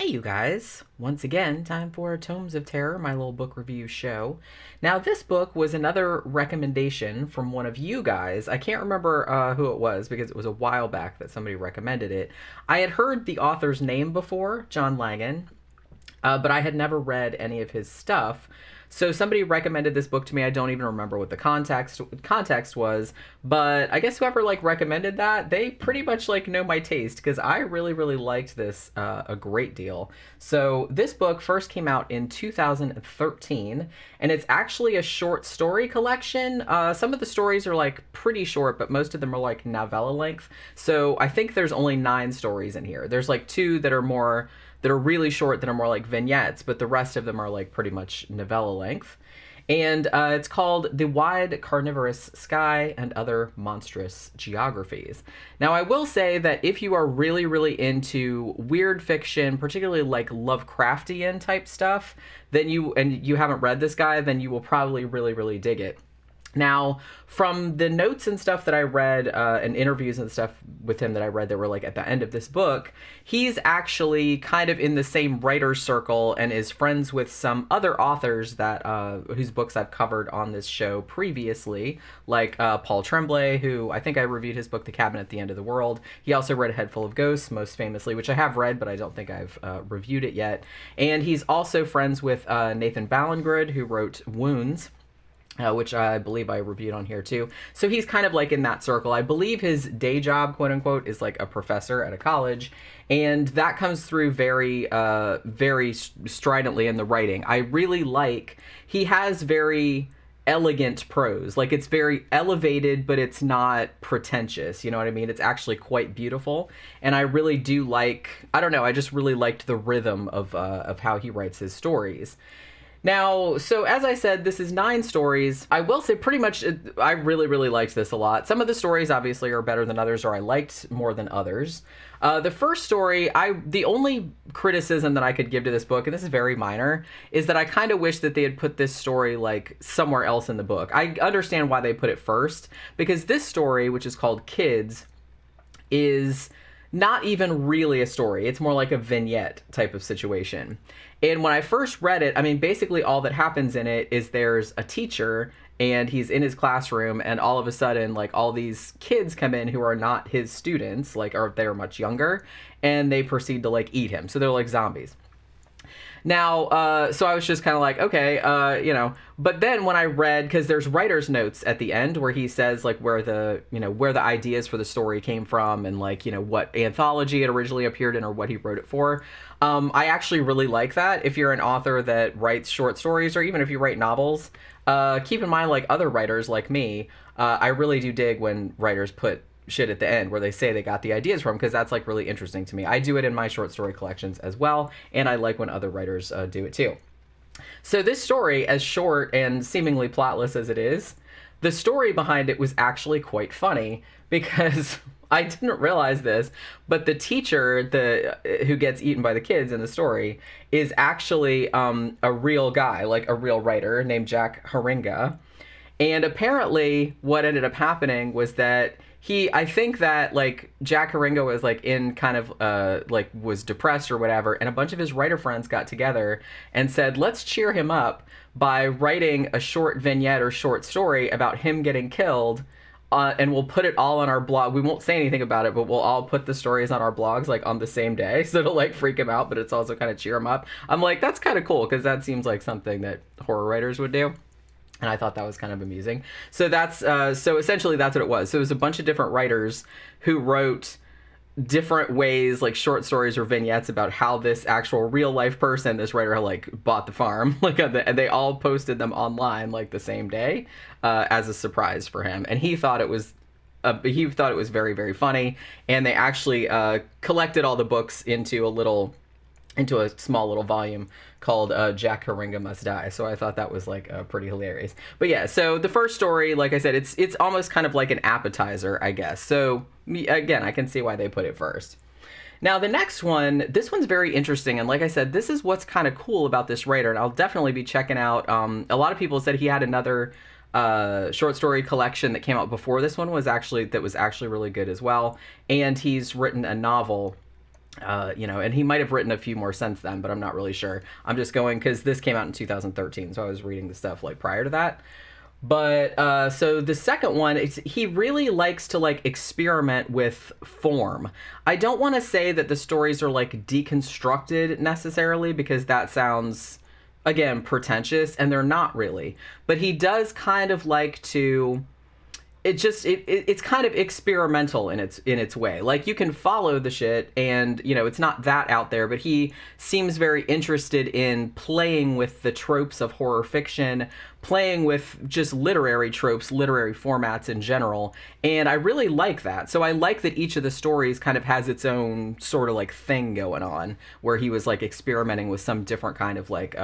Hey, you guys. Once again, time for Tomes of Terror, my little book review show. Now, this book was another recommendation from one of you guys. I can't remember who it was because it was a while back that somebody recommended it. I had heard the author's name before, John Langan, but I had never read any of his stuff. So somebody recommended this book to me. I don't even remember what the context was, but I guess whoever recommended that, they pretty much know my taste because I really liked this a great deal. So this book first came out in 2013, and it's actually a short story collection. Some of the stories are pretty short, but most of them are novella length. So I think there's only 9 stories in here. There's two that are really short that are more like vignettes, but the rest of them are pretty much novella length. And it's called The Wide Carnivorous Sky and Other Monstrous Geographies. Now, I will say that if you are really into weird fiction, particularly Lovecraftian type stuff, then you haven't read this guy, then you will probably really dig it. Now, from the notes and stuff that I read, and interviews and stuff with him that I read that were at the end of this book, he's actually kind of in the same writer's circle and is friends with some other authors that whose books I've covered on this show previously, like Paul Tremblay, who I think I reviewed his book, The Cabin at the End of the World. He also read A Head Full of Ghosts, most famously, which I have read, but I don't think I've reviewed it yet. And he's also friends with Nathan Ballingrud, who wrote Wounds, which I believe I reviewed on here too. So he's kind of in that circle. I believe his day job, quote unquote, is a professor at a college. And that comes through very stridently in the writing. I really he has very elegant prose. It's very elevated, but it's not pretentious. You know what I mean? It's actually quite beautiful. And I really do I don't know, I just really liked the rhythm of how he writes his stories. Now, so as I said, this is 9 stories. I will say pretty much I really liked this a lot. Some of the stories obviously are better than others, or I liked more than others. The first story, the only criticism that I could give to this book, and this is very minor, is that I kind of wish that they had put this story somewhere else in the book. I understand why they put it first, because this story, which is called Kids, is not even really a story. It's more like a vignette type of situation. And when I first read it, I mean, basically all that happens in it is there's a teacher and he's in his classroom, and all of a sudden, all these kids come in who are not his students, or they're much younger, and they proceed to eat him. So they're like zombies. Now, so I was just kind of okay, but then when I read, because there's writer's notes at the end where he says where the ideas for the story came from, and what anthology it originally appeared in or what he wrote it for. I actually really like that. If you're an author that writes short stories, or even if you write novels, keep in mind, other writers like me, I really do dig when writers put shit at the end where they say they got the ideas from, because that's really interesting to me. I do it in my short story collections as well, and I like when other writers do it too. So this story, as short and seemingly plotless as it is, the story behind it was actually quite funny, because I didn't realize this, but the teacher who gets eaten by the kids in the story is actually a real guy, a real writer named Jack Haringa. And apparently what ended up happening was that I think that Jack Haringa was in kind of was depressed or whatever, and a bunch of his writer friends got together and said, let's cheer him up by writing a short vignette or short story about him getting killed, and we'll put it all on our blog. We won't say anything about it, but we'll all put the stories on our blogs on the same day, so it'll freak him out, but it's also kind of cheer him up. I'm that's kind of cool, because that seems like something that horror writers would do. And I thought that was kind of amusing. So so essentially that's what it was. So it was a bunch of different writers who wrote different ways, short stories or vignettes about how this actual real life person, this writer, bought the farm, and they all posted them online the same day, as a surprise for him. And he thought it was very funny. And they actually collected all the books into a small little volume called Jack Haringa Must Die. So I thought that was pretty hilarious. But yeah, so the first story, like I said, it's almost kind of like an appetizer, I guess. So again, I can see why they put it first. Now the next one, this one's very interesting, and like I said, this is what's kind of cool about this writer, and I'll definitely be checking out. A lot of people said he had another short story collection that came out before this one was actually really good as well, and he's written a novel And he might have written a few more since then, but I'm not really sure. I'm just going because this came out in 2013, so I was reading the stuff like prior to that. But so the second one, he really likes to like experiment with form. I don't want to say that the stories are like deconstructed necessarily, because that sounds, again, pretentious, and they're not really. But he does kind of like to, it's kind of experimental in its way. Like, you can follow the shit, and it's not that out there, but he seems very interested in playing with the tropes of horror fiction, playing with just literary tropes, literary formats in general, and I really like that. So I like that each of the stories kind of has its own sort of like thing going on, where he was like experimenting with some different kind of like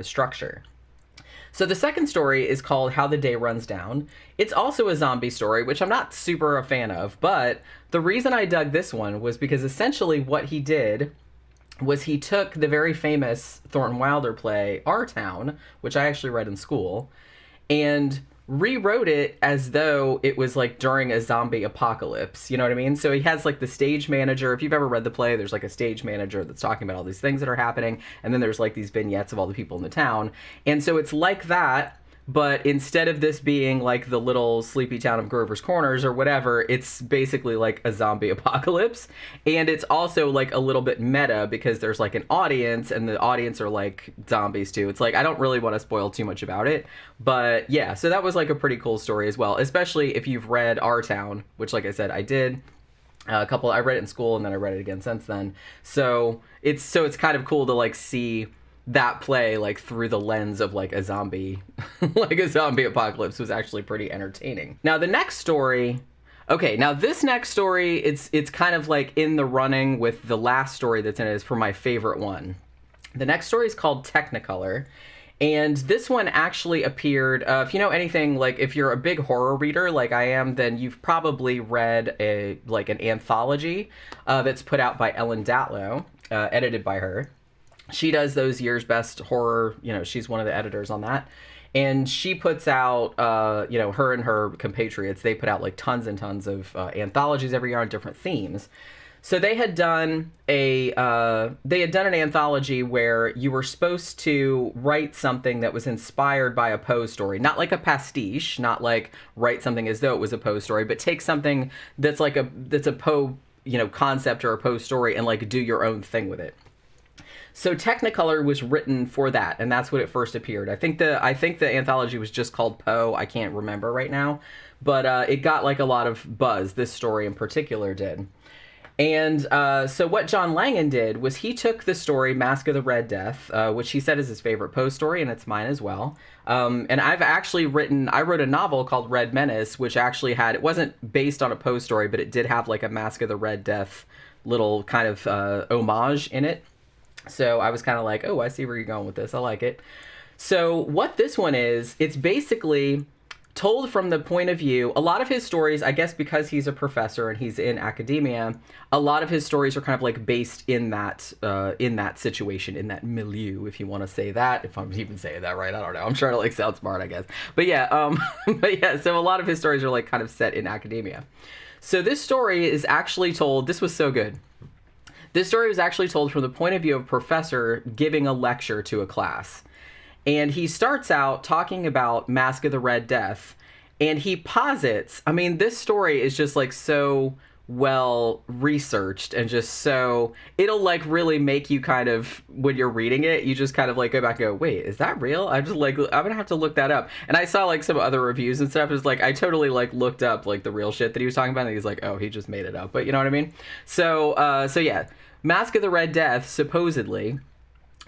structure. So the second story is called How the Day Runs Down. It's also a zombie story, which I'm not super a fan of, but the reason I dug this one was because essentially what he did was he took the very famous Thornton Wilder play, Our Town, which I actually read in school, and rewrote it as though it was like during a zombie apocalypse. You know what I mean? So he has like the stage manager. If you've ever read the play, there's like a stage manager that's talking about all these things that are happening, and then there's like these vignettes of all the people in the town. And so it's like that, but instead of this being like the little sleepy town of Grover's Corners or whatever, it's basically like a zombie apocalypse. And it's also like a little bit meta, because there's like an audience, and the audience are like zombies too. It's like, I don't really want to spoil too much about it, but yeah, so that was like a pretty cool story as well, especially if you've read Our Town, which, like I said, I did. I read it in school, and then I read it again since then. So it's kind of cool to like see that play like through the lens of like a zombie like a zombie apocalypse. Was actually pretty entertaining. Now the next story, this next story, it's kind of like in the running with the last story that's in it, is for my favorite one. The next story is called Technicolor, and this one actually appeared, if you know anything, like if you're a big horror reader like I am, then you've probably read an anthology that's put out by Ellen Datlow, edited by her. She does those year's best horror, she's one of the editors on that. And she puts out, her and her compatriots, they put out like tons and tons of anthologies every year on different themes. So they had done an anthology where you were supposed to write something that was inspired by a Poe story. Not like a pastiche, not like write something as though it was a Poe story, but take something that's a Poe, concept or a Poe story, and like do your own thing with it. So Technicolor was written for that, and that's when it first appeared. I think the anthology was just called Poe. I can't remember right now, but it got like a lot of buzz. This story in particular did. And so what John Langan did was he took the story Mask of the Red Death, which he said is his favorite Poe story, and it's mine as well. And I wrote a novel called Red Menace, which actually it wasn't based on a Poe story, but it did have like a Mask of the Red Death little kind of homage in it. So I was kind of like, oh, I see where you're going with this. I like it. So what this one is, it's basically told from the point of view. A lot of his stories, I guess because he's a professor and he's in academia, a lot of his stories are kind of like based in that situation, in that milieu, if you want to say that. If I'm even saying that right, I don't know. I'm trying to like sound smart, I guess. But yeah, so a lot of his stories are like kind of set in academia. So this story is actually told, this was so good. This story was actually told from the point of view of a professor giving a lecture to a class. And he starts out talking about Mask of the Red Death, and he posits, this story is just like so well researched, and just so, it'll like really make you kind of, when you're reading it, you just kind of like go back and go, wait, is that real? I'm gonna have to look that up. And I saw like some other reviews and stuff. It's like, I totally like looked up like the real shit that he was talking about, and he's like, oh, he just made it up. But you know what I mean? So yeah, Mask of the Red Death supposedly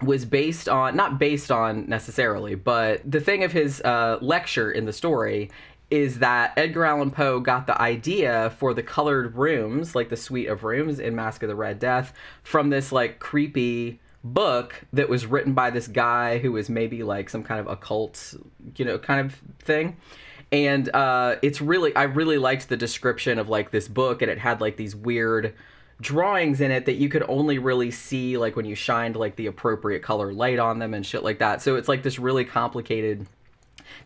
was not based on necessarily, but the thing of his lecture in the story is that Edgar Allan Poe got the idea for the colored rooms, like the suite of rooms in Mask of the Red Death, from this like creepy book that was written by this guy who was maybe like some kind of occult, kind of thing. And I really liked the description of like this book, and it had like these weird drawings in it that you could only really see like when you shined like the appropriate color light on them and shit like that. So it's like this really complicated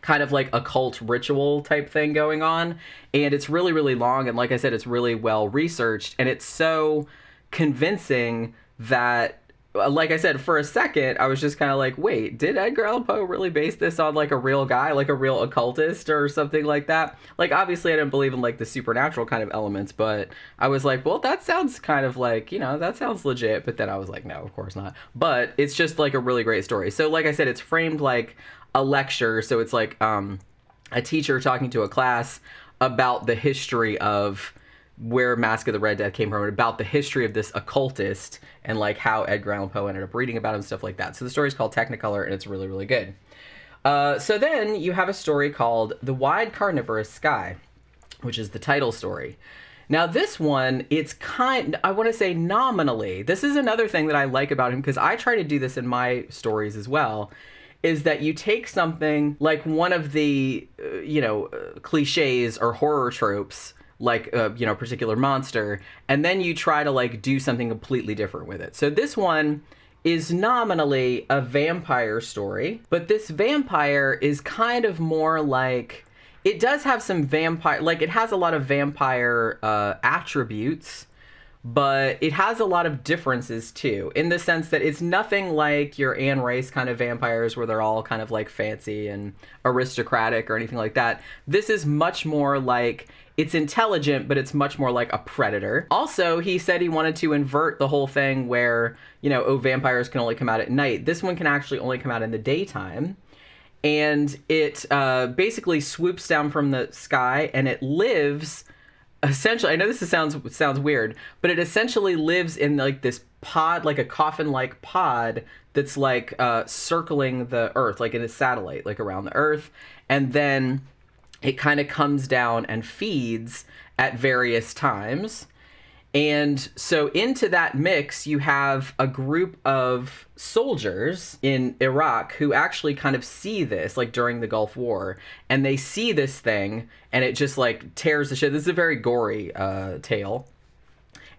kind of like occult ritual type thing going on, and it's really, really long, and like I said, it's really well researched, and it's so convincing that, like I said, for a second, I was just kind of like, wait, did Edgar Allan Poe really base this on like a real guy, like a real occultist or something like that? Like, obviously I didn't believe in like the supernatural kind of elements, but I was like, well, that sounds kind of like, that sounds legit. But then I was like, no, of course not. But it's just like a really great story. So like I said, it's framed like a lecture. So it's like a teacher talking to a class about the history of where Mask of the Red Death came from, and about the history of this occultist and like how Edgar Allan Poe ended up reading about him, stuff like that. So the story is called Technicolor, and it's really, really good. So then you have a story called The Wide Carnivorous Sky, which is the title story. Now this one, it's I want to say nominally, this is another thing that I like about him, because I try to do this in my stories as well, is that you take something like one of the, cliches or horror tropes, like particular monster, and then you try to like do something completely different with it. So this one is nominally a vampire story, but this vampire is kind of more like, it does have some vampire, like it has a lot of vampire attributes, but it has a lot of differences too, in the sense that it's nothing like your Anne Rice kind of vampires where they're all kind of like fancy and aristocratic or anything like that. This is much more like, it's intelligent, but it's much more like a predator. Also, he said he wanted to invert the whole thing where, vampires can only come out at night. This one can actually only come out in the daytime. And it basically swoops down from the sky, and it lives, essentially, I know this sounds weird, but it essentially lives in like this pod, like a coffin-like pod that's like circling the Earth, like in a satellite, like around the Earth. And then it kind of comes down and feeds at various times. And so into that mix, you have a group of soldiers in Iraq who actually kind of see this, like during the Gulf War, and they see this thing, and it just like tears the shit. This is a very gory tale,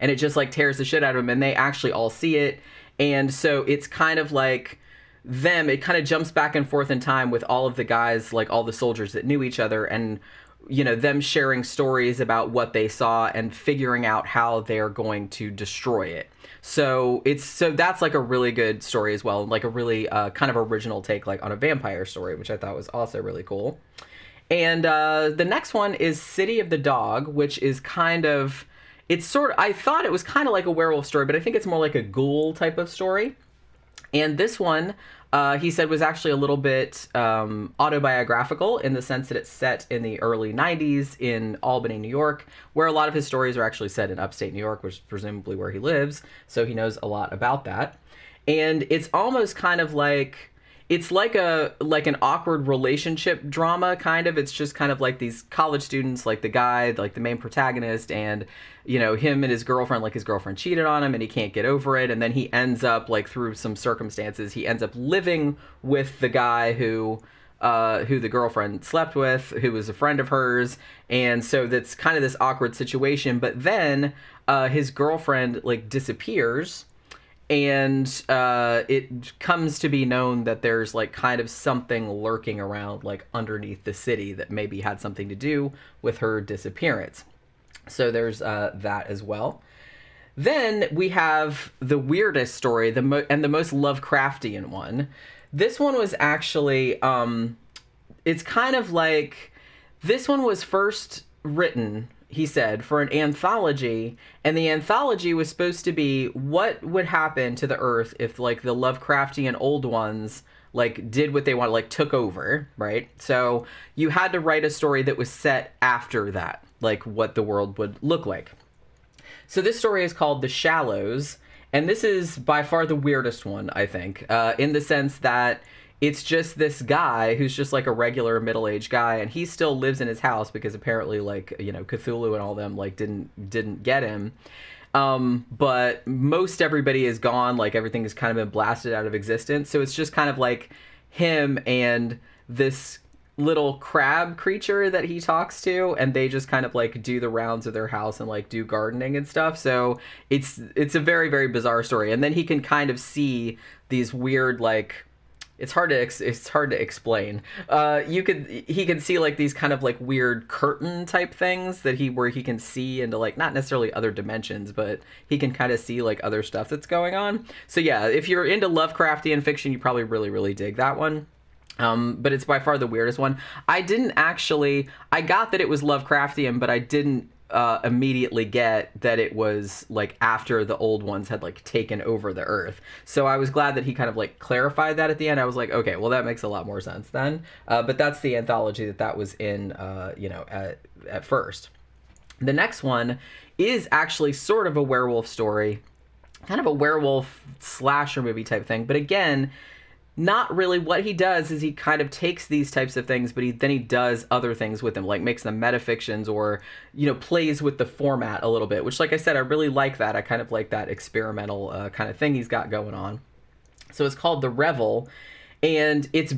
and it just like tears the shit out of them, and they actually all see it. And so it's kind of like them, it kind of jumps back and forth in time with all of the guys, like all the soldiers that knew each other, and them sharing stories about what they saw and figuring out how they're going to destroy it. So that's like a really good story as well, like a really kind of original take like on a vampire story, which I thought was also really cool. And the next one is City of the Dog, which is kind of, I thought it was kind of like a werewolf story, but I think it's more like a ghoul type of story. And this one, he said, was actually a little bit autobiographical, in the sense that it's set in the early 90s in Albany, New York, where a lot of his stories are actually set in upstate New York, which is presumably where he lives. So he knows a lot about that. And it's almost kind of like, it's like an awkward relationship drama, kind of. It's just kind of like these college students, like the guy, like the main protagonist, and him and his girlfriend, like his girlfriend cheated on him and he can't get over it, and then he ends up, like, through some circumstances, he ends up living with the guy who the girlfriend slept with, who was a friend of hers. And so that's kind of this awkward situation. But then his girlfriend like disappears, and it comes to be known that there's like kind of something lurking around like underneath the city that maybe had something to do with her disappearance. So there's that as well. Then we have the weirdest story, and the most Lovecraftian one. This one was actually, it's kind of like, this one was first written, he said, for an anthology, and the anthology was supposed to be what would happen to the Earth if, like, the Lovecraftian old ones, like, did what they wanted, like, took over, right? So you had to write a story that was set after that, like, what the world would look like. So this story is called The Shallows, and this is by far the weirdest one, I think, in the sense that it's just this guy who's just like a regular middle-aged guy, and he still lives in his house because apparently, like, Cthulhu and all them, like, didn't get him. But most everybody is gone, like, everything has kind of been blasted out of existence. So it's just kind of like him and this little crab creature that he talks to, and they just kind of like do the rounds of their house and like do gardening and stuff. So it's a very, very bizarre story. And then he can kind of see these weird, like, it's hard to explain. He could see like these kind of like weird curtain type things where he can see into like not necessarily other dimensions, but he can kind of see like other stuff that's going on. So yeah, if you're into Lovecraftian fiction, you probably really dig that one. But it's by far the weirdest one. I got that it was Lovecraftian, but I didn't immediately get that it was like after the old ones had like taken over the earth. So I was glad that he kind of like clarified that at the end. I was like, okay, well that makes a lot more sense then. But that's the anthology that was in, at first. The next one is actually sort of a werewolf story, kind of a werewolf slasher movie type thing. But again, not really. What he does is he kind of takes these types of things, but then he does other things with them, like makes them metafictions or, plays with the format a little bit, which, like I said, I really like that. I kind of like that experimental kind of thing he's got going on. So it's called The Revel, and it's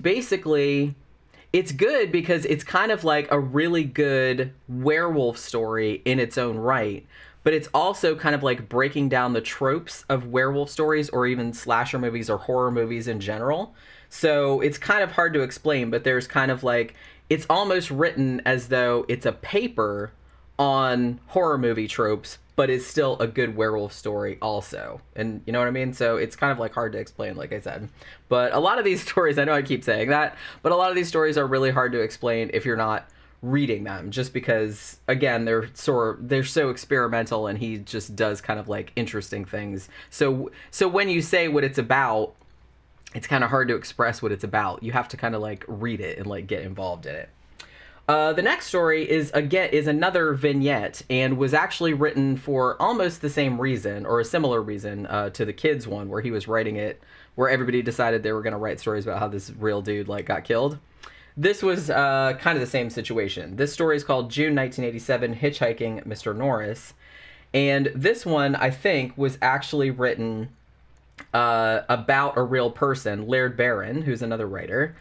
good because it's kind of like a really good werewolf story in its own right. But it's also kind of like breaking down the tropes of werewolf stories or even slasher movies or horror movies in general. So it's kind of hard to explain, but there's kind of like, it's almost written as though it's a paper on horror movie tropes, but it's still a good werewolf story also. And you know what I mean? So it's kind of like hard to explain, like I said. But a lot of these stories, I know I keep saying that, but a lot of these stories are really hard to explain if you're not reading them, just because again they're so experimental, and he just does kind of like interesting things. So when you say what it's about, it's kind of hard to express what it's about. You have to kind of like read it and like get involved in it. The next story is another vignette, and was actually written for almost the same reason, or a similar reason, to the kids one, where he was writing it, where everybody decided they were going to write stories about how this real dude like got killed. This was kind of the same situation. This story is called June 1987, Hitchhiking Mr. Norris. And this one, I think, was actually written about a real person, Laird Barron, who's another writer.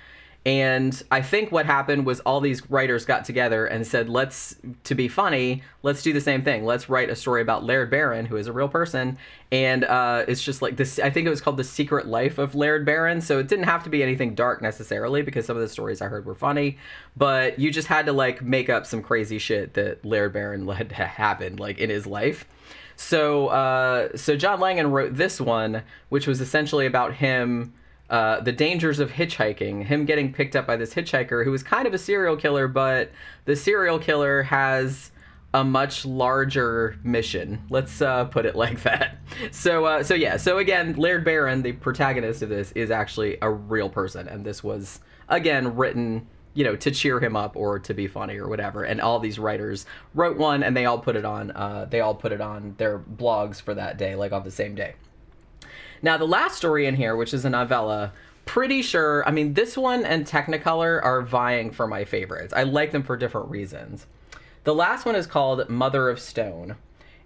And I think what happened was all these writers got together and said, to be funny, let's do the same thing. Let's write a story about Laird Barron, who is a real person. And it's just like this, I think it was called The Secret Life of Laird Barron. So it didn't have to be anything dark necessarily, because some of the stories I heard were funny. But you just had to like make up some crazy shit that Laird Barron had happened like in his life. So John Langan wrote this one, which was essentially about him, the dangers of hitchhiking, him getting picked up by this hitchhiker who was kind of a serial killer, but the serial killer has a much larger mission. Let's put it like that. So again, Laird Barron, the protagonist of this, is actually a real person, and this was again written, to cheer him up or to be funny or whatever. And all these writers wrote one, and they all put it on their blogs for that day, like on the same day. Now, the last story in here, which is a novella, pretty sure, this one and Technicolor are vying for my favorites. I like them for different reasons. The last one is called Mother of Stone.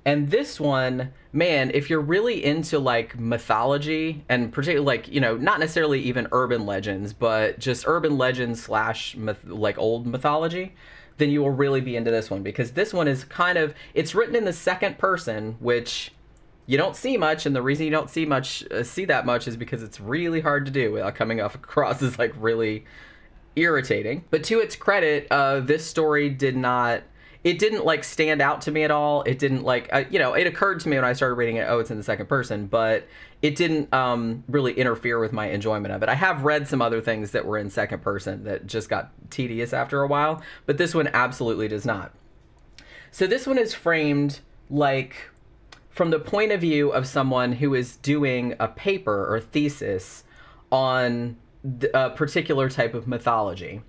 And this one, man, if you're really into like mythology, and particularly like, not necessarily even urban legends, but just urban legends / like old mythology, then you will really be into this one, because this one is it's written in the second person, which you don't see much, and the reason you don't see that much is because it's really hard to do without coming across as like really irritating. But to its credit, this story didn't like stand out to me at all. It didn't like, it occurred to me when I started reading it, it's in the second person, but it didn't really interfere with my enjoyment of it. I have read some other things that were in second person that just got tedious after a while, but this one absolutely does not. So this one is framed like from the point of view of someone who is doing a paper or thesis on a particular type of mythology.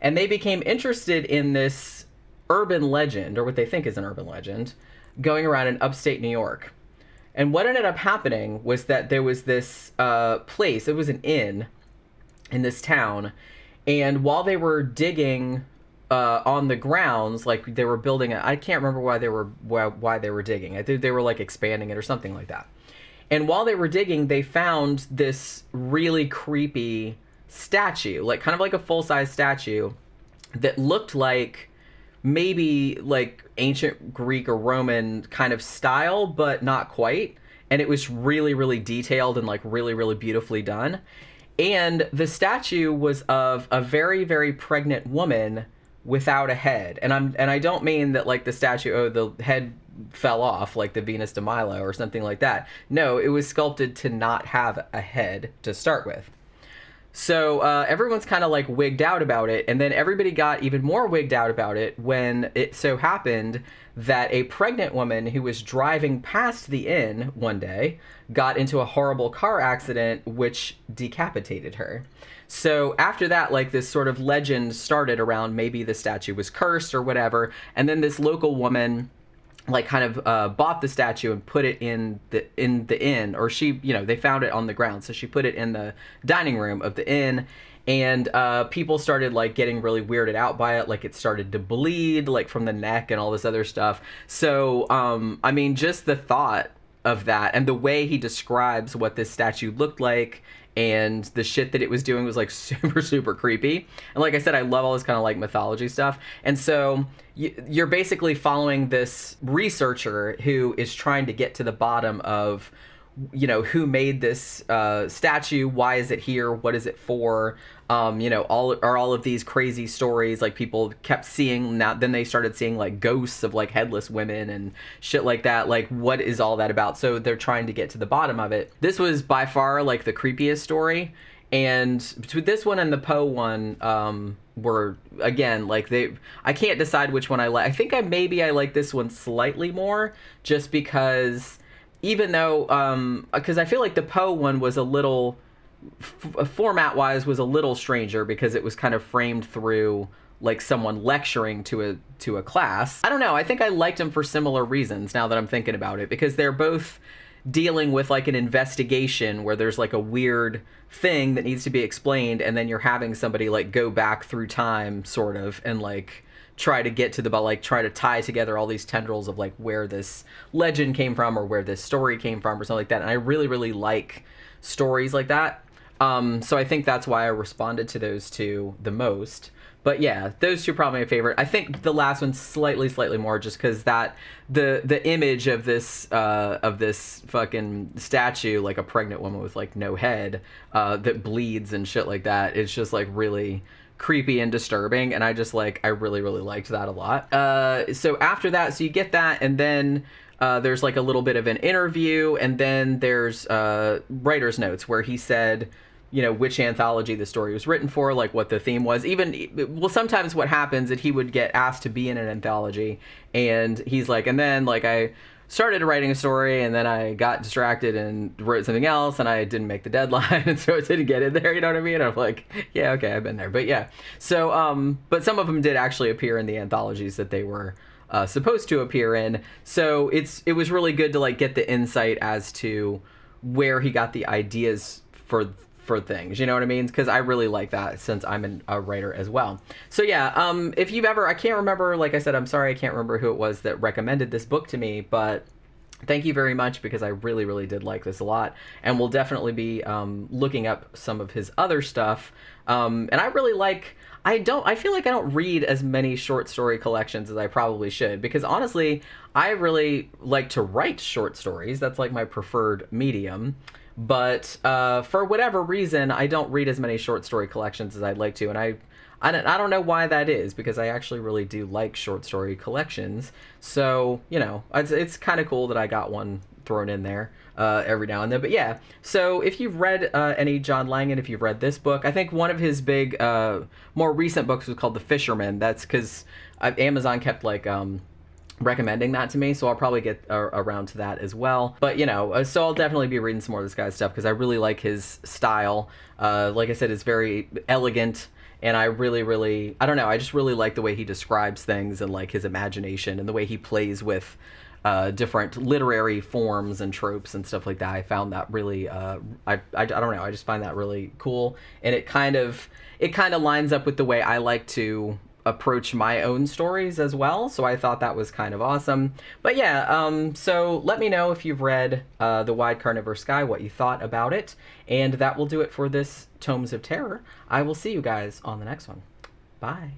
And they became interested in this urban legend, or what they think is an urban legend, going around in upstate New York. And what ended up happening was that there was this place, it was an inn in this town, and while they were digging on the grounds, like they were building I can't remember why they were digging. I think they were like expanding it or something like that. And while they were digging, they found this really creepy statue, like kind of like a full-size statue that looked like maybe like ancient Greek or Roman kind of style, but not quite. And it was really, really detailed and like really, really beautifully done. And the statue was of a very, very pregnant woman without a head. And I don't mean that like the statue, oh, the head fell off like the Venus de Milo or something like that. No, it was sculpted to not have a head to start with. So everyone's kind of like wigged out about it, and then everybody got even more wigged out about it when it so happened that a pregnant woman who was driving past the inn one day got into a horrible car accident which decapitated her. So after that, like, this sort of legend started around maybe the statue was cursed or whatever, and then this local woman like kind of bought the statue and put it in the inn, or she, you know, they found it on the ground, so she put it in the dining room of the inn. And people started like getting really weirded out by it, like it started to bleed like from the neck and all this other stuff. So I mean, just the thought of that and the way he describes what this statue looked like and the shit that it was doing was like super, super creepy. And like I said, I love all this kind of like mythology stuff. And so you're basically following this researcher who is trying to get to the bottom of, you know, who made this statue, why is it here, what is it for, you know, all of these crazy stories like people kept seeing. Now then they started seeing like ghosts of like headless women and shit like that. Like, what is all that about? So they're trying to get to the bottom of it. This was by far like the creepiest story, and between this one and the Poe one were, again, like, I can't decide which one I like. I think I like this one slightly more, just because even though because I feel like the Poe one was a little format wise was a little stranger because it was kind of framed through like someone lecturing to a class. I don't know, I think I liked them for similar reasons now that I'm thinking about it, because they're both dealing with like an investigation where there's like a weird thing that needs to be explained, and then you're having somebody like go back through time sort of and like try to get to the, like, try to tie together all these tendrils of like where this legend came from or where this story came from or something like that. And I really, really like stories like that. So I think that's why I responded to those two the most. But yeah, those two are probably my favorite. I think the last one's slightly more, just because that the image of this fucking statue, like a pregnant woman with like no head, that bleeds and shit like that, it's just like really creepy and disturbing, and I really, really liked that a lot. So after that, so you get that, and then there's like a little bit of an interview, and then there's writer's notes where he said, you know, which anthology the story was written for, like what the theme was. Well, sometimes what happens is he would get asked to be in an anthology, and he's like, and then like I started writing a story, and then I got distracted and wrote something else, and I didn't make the deadline, and so it didn't get in there, you know what I mean? I'm like, yeah, okay, I've been there. But yeah, so but some of them did actually appear in the anthologies that they were supposed to appear in. So it was really good to like get the insight as to where he got the ideas for things, you know what I mean? Because I really like that, since I'm a writer as well. So yeah, if you've ever, I can't remember, like I said, I'm sorry, I can't remember who it was that recommended this book to me, but thank you very much, because I really, really did like this a lot, and we'll definitely be looking up some of his other stuff. And I really like, I feel like I don't read as many short story collections as I probably should, because honestly, I really like to write short stories. That's like my preferred medium. But for whatever reason, I don't read as many short story collections as I'd like to, and I don't know why that is, because I actually really do like short story collections. So, you know, it's kind of cool that I got one thrown in there every now and then. But yeah, so if you've read any John Langan, if you've read this book, I think one of his big, more recent books was called The Fisherman. That's because Amazon kept like recommending that to me, so I'll probably get around to that as well. But you know, so I'll definitely be reading some more of this guy's stuff, because I really like his style. Like I said, it's very elegant, and I really, really, I don't know, I just really like the way he describes things, and like his imagination, and the way he plays with different literary forms and tropes and stuff like that. I found that really I don't know, I just find that really cool, and it kind of lines up with the way I like to approach my own stories as well, so I thought that was kind of awesome. But yeah, so let me know if you've read the Wide Carnivorous Sky, what you thought about it, and that will do it for this Tomes of Terror. I will see you guys on the next one. Bye.